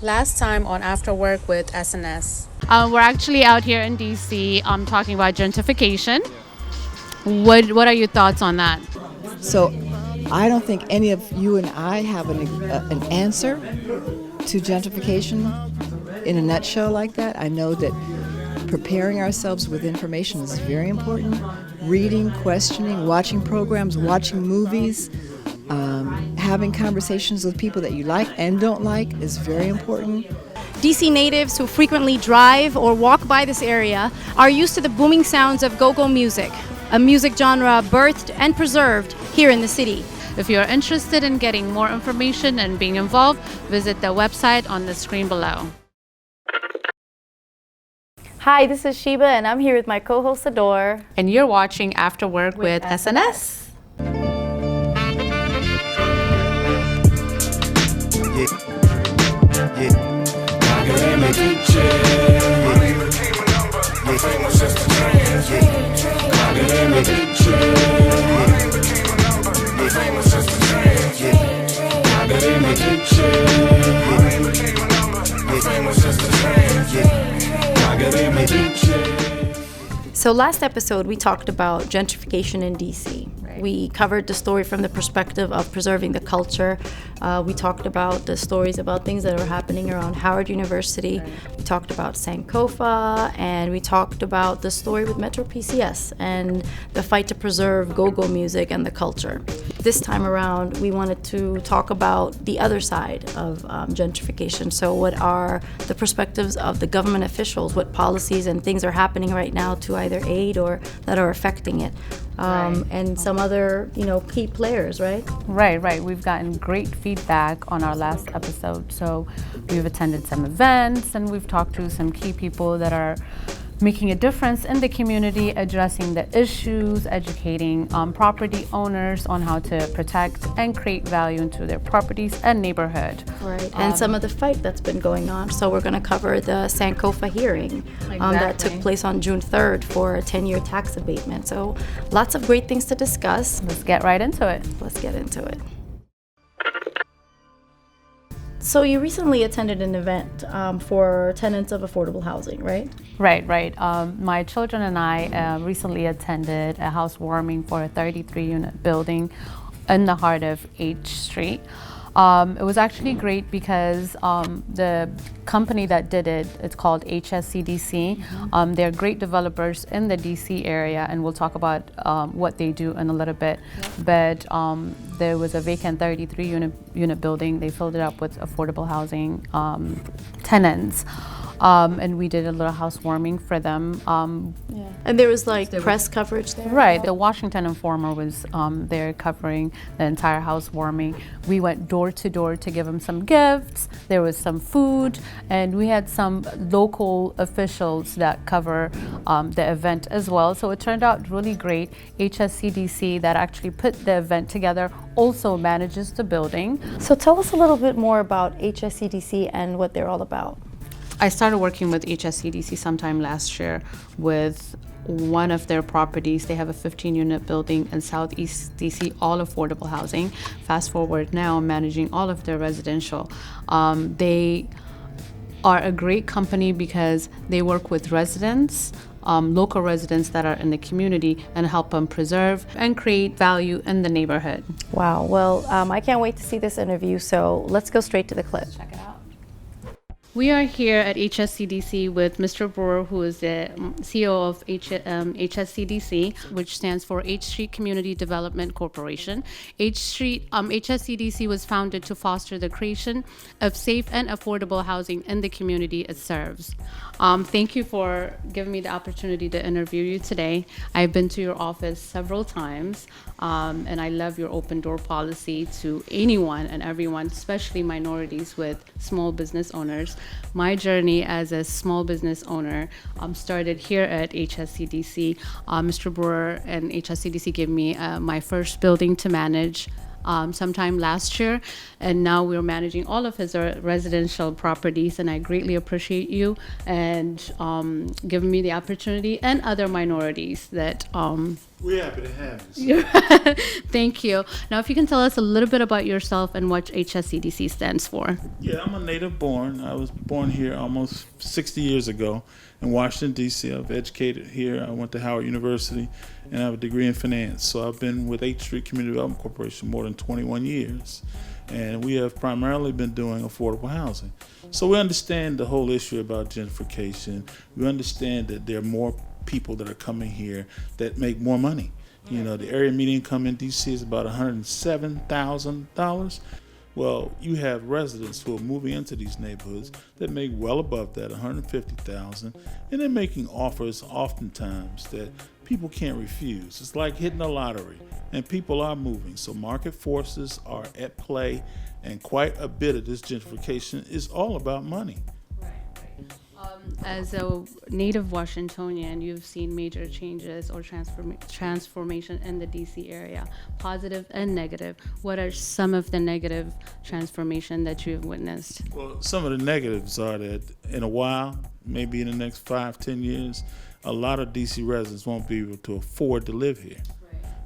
Last time on After Work with S&S. We're actually out here in DC talking about gentrification. What are your thoughts on that? So I don't think any of you and I have an answer to gentrification in a nutshell like that. I know that preparing ourselves with information is very important. Reading, questioning, watching programs, watching movies, having conversations with people that you like and don't like is very important. DC natives who frequently drive or walk by this area are used to the booming sounds of go-go music, a music genre birthed and preserved here in the city. If you're interested in getting more information and being involved, visit the website on the screen below. Hi, this is Sheba, and I'm here with my co-host Adore. And you're watching After Work with S&S. So last episode we talked about gentrification in DC. We covered the story from the perspective of preserving the culture. We talked about the stories about things that are happening around Howard University. We talked about Sankofa, and we talked about the story with Metro PCS and the fight to preserve go-go music and the culture. This time around, we wanted to talk about the other side of gentrification. So what are the perspectives of the government officials? What policies and things are happening right now to either aid or that are affecting it? And some other, key players, right? Right. We've gotten great feedback on our last episode. So we've attended some events and we've talked to some key people that are making a difference in the community, addressing the issues, educating property owners on how to protect and create value into their properties and neighborhood. Right, and some of the fight that's been going on. So we're going to cover the Sankofa hearing that took place on June 3rd for a 10-year tax abatement. So lots of great things to discuss. Let's get right into it. Let's get into it. So you recently attended an event for tenants of affordable housing, right? Right. My children and I recently attended a housewarming for a 33-unit building in the heart of H Street. It was actually great because the company that did it, it's called HSCDC. They're great developers in the DC area, and we'll talk about what they do in a little bit. But there was a vacant 33-unit building. They filled it up with affordable housing tenants. And we did a little housewarming for them. And there was press coverage there? Right. The Washington Informer was there covering the entire housewarming. We went door to door to give them some gifts. There was some food, and we had some local officials that cover the event as well. So it turned out really great. HSCDC that actually put the event together also manages the building. So tell us a little bit more about HSCDC and what they're all about. I started working with HSCDC sometime last year with one of their properties. They have a 15-unit building in Southeast DC, all affordable housing. Fast forward now, I'm managing all of their residential. They are a great company because they work with residents, local residents that are in the community, and help them preserve and create value in the neighborhood. Wow. Well, I can't wait to see this interview, so let's go straight to the clip. Check it out. We are here at HSCDC with Mr. Brewer, who is the CEO of HSCDC, which stands for H Street Community Development Corporation. HSCDC was founded to foster the creation of safe and affordable housing in the community it serves. Thank you for giving me the opportunity to interview you today. I've been to your office several times, and I love your open door policy to anyone and everyone, especially minorities with small business owners. My journey as a small business owner started here at HSCDC. Mr. Brewer and HSCDC gave me my first building to manage sometime last year, and now we're managing all of his residential properties, and I greatly appreciate you and giving me the opportunity, and other minorities that We're happy to have you. Thank you. Now, if you can tell us a little bit about yourself and what HSCDC stands for. Yeah, I'm a native born. I was born here almost 60 years ago in Washington, D.C. I've educated here. I went to Howard University and I have a degree in finance. So I've been with 8th Street Community Development Corporation more than 21 years. And we have primarily been doing affordable housing. So we understand the whole issue about gentrification. We understand that there are more people that are coming here that make more money. You know, the area median income in DC is about $107,000. Well, you have residents who are moving into these neighborhoods that make well above that, $150,000, and they're making offers oftentimes that people can't refuse. It's like hitting a lottery, and people are moving. So market forces are at play, and quite a bit of this gentrification is all about money. As a native Washingtonian, you've seen major changes or transformation in the DC area, positive and negative. What are some of the negative transformation that you've witnessed? Well, some of the negatives are that in a while, maybe in the next 5-10 years, a lot of DC residents won't be able to afford to live here.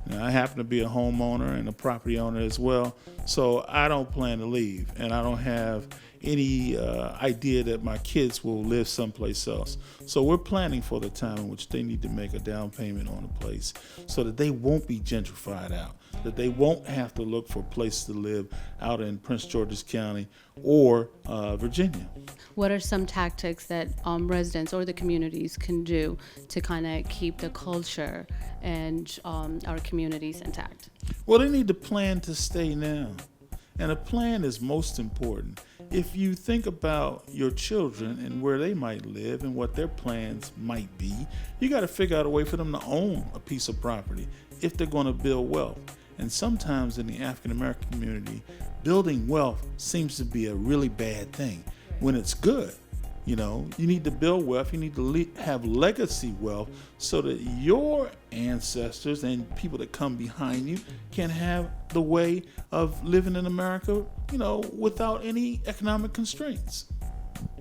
Now, I happen to be a homeowner and a property owner as well, so I don't plan to leave, and I don't have any idea that my kids will live someplace else. So we're planning for the time in which they need to make a down payment on a place so that they won't be gentrified out, that they won't have to look for a place to live out in Prince George's County or Virginia. What are some tactics that residents or the communities can do to kind of keep the culture and our communities intact? Well, they need to plan to stay now. And a plan is most important. If you think about your children and where they might live and what their plans might be, you got to figure out a way for them to own a piece of property if they're going to build wealth. And sometimes in the African American community, building wealth seems to be a really bad thing when it's good. You know, you need to build wealth, you need to have legacy wealth so that your ancestors and people that come behind you can have the way of living in America, you know, without any economic constraints.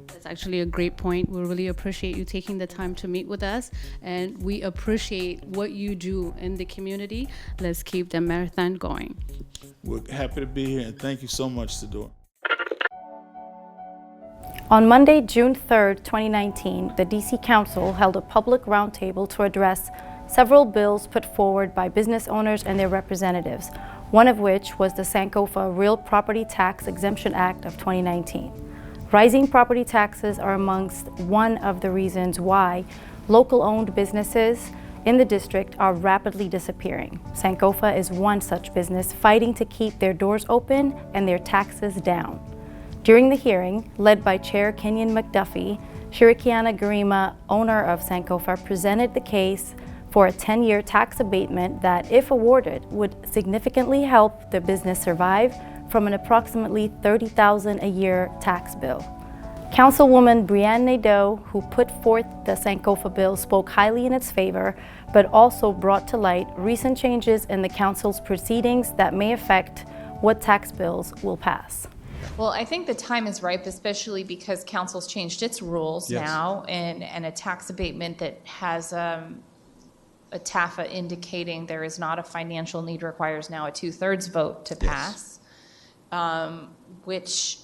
That's actually a great point. We really appreciate you taking the time to meet with us, and we appreciate what you do in the community. Let's keep the marathon going. We're happy to be here, and thank you so much, Sador. On Monday, June 3, 2019, the DC Council held a public roundtable to address several bills put forward by business owners and their representatives, one of which was the Sankofa Real Property Tax Exemption Act of 2019. Rising property taxes are amongst one of the reasons why local-owned businesses in the district are rapidly disappearing. Sankofa is one such business fighting to keep their doors open and their taxes down. During the hearing, led by Chair Kenyon McDuffie, Shirikiana Garima, owner of Sankofa, presented the case for a 10-year tax abatement that, if awarded, would significantly help the business survive from an approximately $30,000 a year tax bill. Councilwoman Brianne Nadeau, who put forth the Sankofa bill, spoke highly in its favor, but also brought to light recent changes in the council's proceedings that may affect what tax bills will pass. Well, I think the time is ripe, especially because council's changed its rules now, and a tax abatement that has a TAFA indicating there is not a financial need requires now a 2/3 vote to pass, which,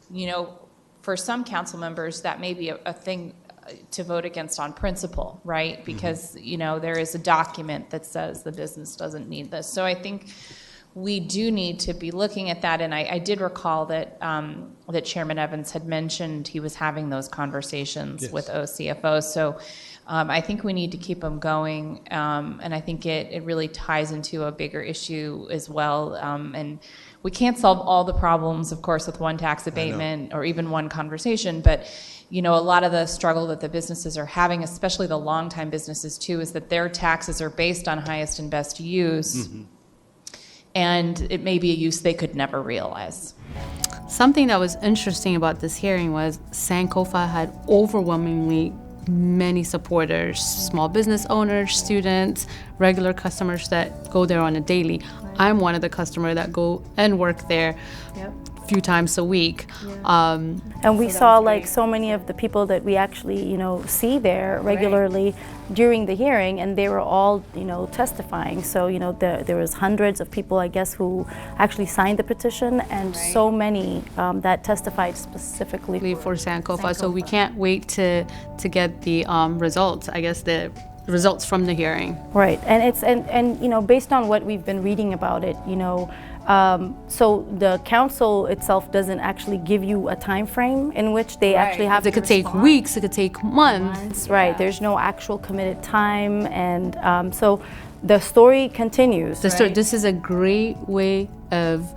you know, for some council members that may be a thing to vote against on principle, right? Because, you know, there is a document that says the business doesn't need this. So I think we do need to be looking at that, and I did recall that that Chairman Evans had mentioned he was having those conversations with OCFO. So I think we need to keep them going, and I think it really ties into a bigger issue as well. And we can't solve all the problems, of course, with one tax abatement or even one conversation, but you know, a lot of the struggle that the businesses are having, especially the long-time businesses too, is that their taxes are based on highest and best use. And it may be a use they could never realize. Something that was interesting about this hearing was Sankofa had overwhelmingly many supporters, small business owners, students, regular customers that go there on a daily. I'm one of the customers that go and work there. few times a week. And we saw like so many of the people that we actually, see there regularly during the hearing, and they were all, testifying. So, there was hundreds of people, I guess, who actually signed the petition, and so many that testified specifically For Sankofa. So we can't wait to get the results, I guess the results from the hearing. Right, and it's based on what we've been reading about it, so the council itself doesn't actually give you a time frame in which they actually have. It could take weeks, it could take months. Right, there's no actual committed time, and so the story continues. This is a great way of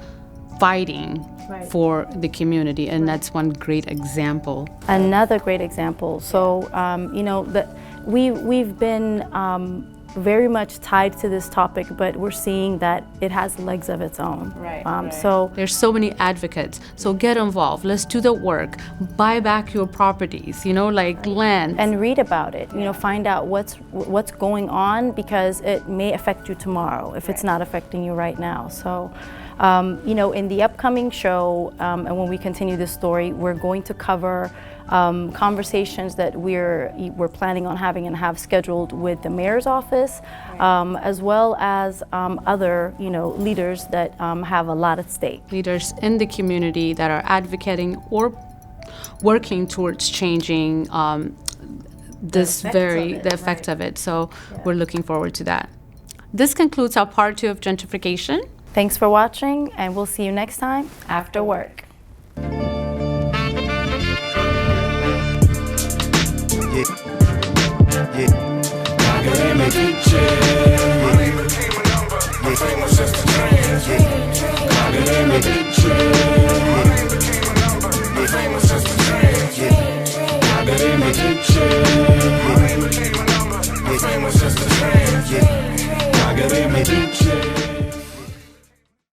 fighting for the community, and that's one great example. Another great example. So we've been very much tied to this topic, but we're seeing that it has legs of its own. So there's so many advocates. So get involved. Let's do the work. Buy back your properties, like land. And read about it. Find out what's going on, because it may affect you tomorrow if it's not affecting you right now. So, in the upcoming show, and when we continue this story, we're going to cover conversations that we're planning on having and have scheduled with the mayor's office, as well as other leaders that have a lot at stake. Leaders in the community that are advocating or working towards changing the effect of it. So we're looking forward to that. This concludes our part 2 of gentrification. Thanks for watching, and we'll see you next time after work. Academic teaching.